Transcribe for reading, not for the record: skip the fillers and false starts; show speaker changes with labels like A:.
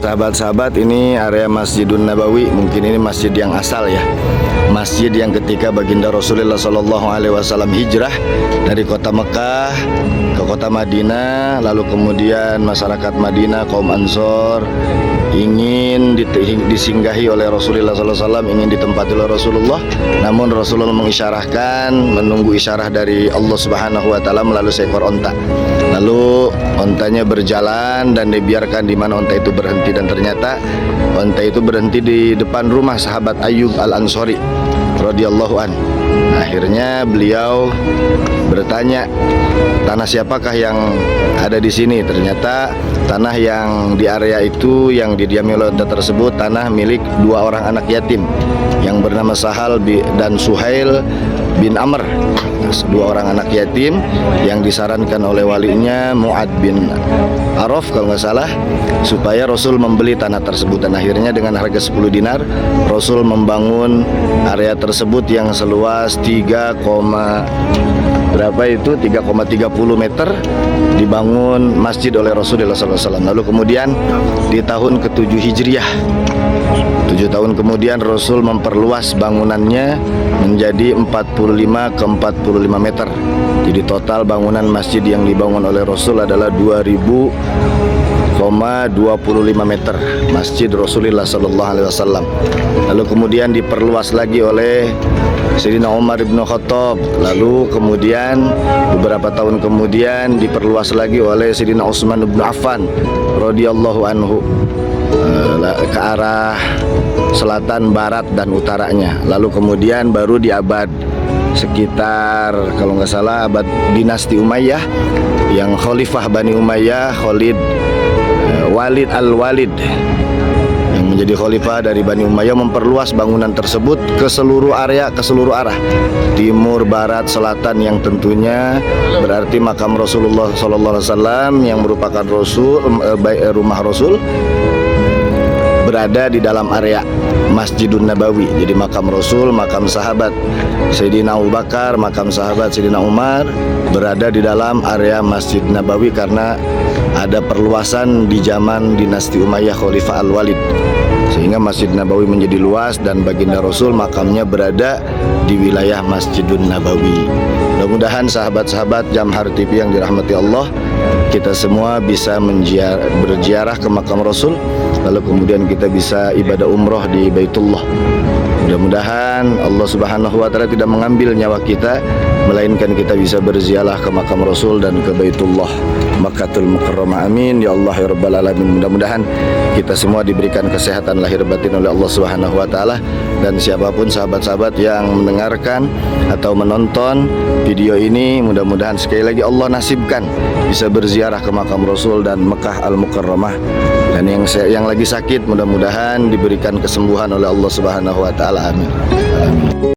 A: sahabat-sahabat, ini area Masjidun Nabawi. Mungkin ini masjid yang asal ya, masjid yang ketika baginda Rasulullah SAW hijrah dari kota Mekah ke kota Madinah, lalu kemudian masyarakat Madinah, kaum Ansor ingin disinggahi oleh Rasulullah SAW, ingin ditempati oleh Rasulullah. Namun Rasulullah mengisyarahkan, menunggu isyarah dari Allah Subhanahu Wa Taala melalui seekor onta. Lalu ontanya berjalan dan dibiarkan di mana onta itu berhenti, dan ternyata onta itu berhenti di depan rumah sahabat Ayyub Al-Ansori radhiyallahu an. Akhirnya beliau bertanya, tanah siapakah yang ada di sini? Ternyata tanah yang di area itu yang didiami oleh onta tersebut tanah milik dua orang anak yatim yang bernama Sahal dan Suhail bin Amr. Dua orang anak yatim yang disarankan oleh walinya Mu'ad bin Araf kalau nggak salah, supaya Rasul membeli tanah tersebut. Dan akhirnya dengan harga 10 dinar Rasul membangun area tersebut yang seluas 3,30 meter, dibangun masjid oleh Rasulullah SAW. Lalu kemudian di tahun ke-7 Hijriah, 7 tahun kemudian Rasul memperluas bangunannya menjadi 45 ke 45 meter. Jadi total bangunan masjid yang dibangun oleh Rasul adalah 2000,25 meter, Masjid Rasulullah Sallallahu Alaihi Wasallam. Lalu kemudian diperluas lagi oleh Sayyidina Umar bin Khattab. Lalu kemudian beberapa tahun kemudian diperluas lagi oleh Sayyidina Utsman bin Affan radhiyallahu anhu ke arah selatan, barat, dan utaranya. Lalu kemudian baru di abad sekitar kalau nggak salah abad dinasti Umayyah, yang Khalifah Bani Umayyah Walid Al-Walid yang menjadi khalifah dari Bani Umayyah memperluas bangunan tersebut ke seluruh area, ke seluruh arah, timur, barat, selatan, yang tentunya berarti makam Rasulullah SAW yang merupakan rumah Rasul berada di dalam area Masjidun Nabawi. Jadi makam Rasul, makam sahabat Sayyidina Abu Bakar, makam sahabat Sayyidina Umar berada di dalam area Masjid Nabawi karena ada perluasan di zaman dinasti Umayyah Khalifah Al-Walid, sehingga Masjid Nabawi menjadi luas dan baginda Rasul makamnya berada di wilayah Masjidun Nabawi. Mudah-mudahan sahabat-sahabat Jamhar TV yang dirahmati Allah, kita semua bisa berziarah ke makam Rasul, lalu kemudian kita bisa ibadah umroh di Baitullah. Mudah-mudahan Allah Subhanahu wa Ta'ala tidak mengambil nyawa kita, melainkan kita bisa berziarah ke makam Rasul dan ke Baitullah Makkatul Mukarramah. Amin ya Allah ya Rabbal Alamin. Mudah-mudahan kita semua diberikan kesehatan lahir batin oleh Allah Subhanahu wa Ta'ala. Dan siapapun sahabat-sahabat yang mendengarkan atau menonton video ini, mudah-mudahan sekali lagi Allah nasibkan bisa berziarah ke makam Rasul dan Mekah Al-Mukarramah. Dan yang lagi sakit mudah-mudahan diberikan kesembuhan oleh Allah Subhanahu wa Ta'ala. Amin. Amin.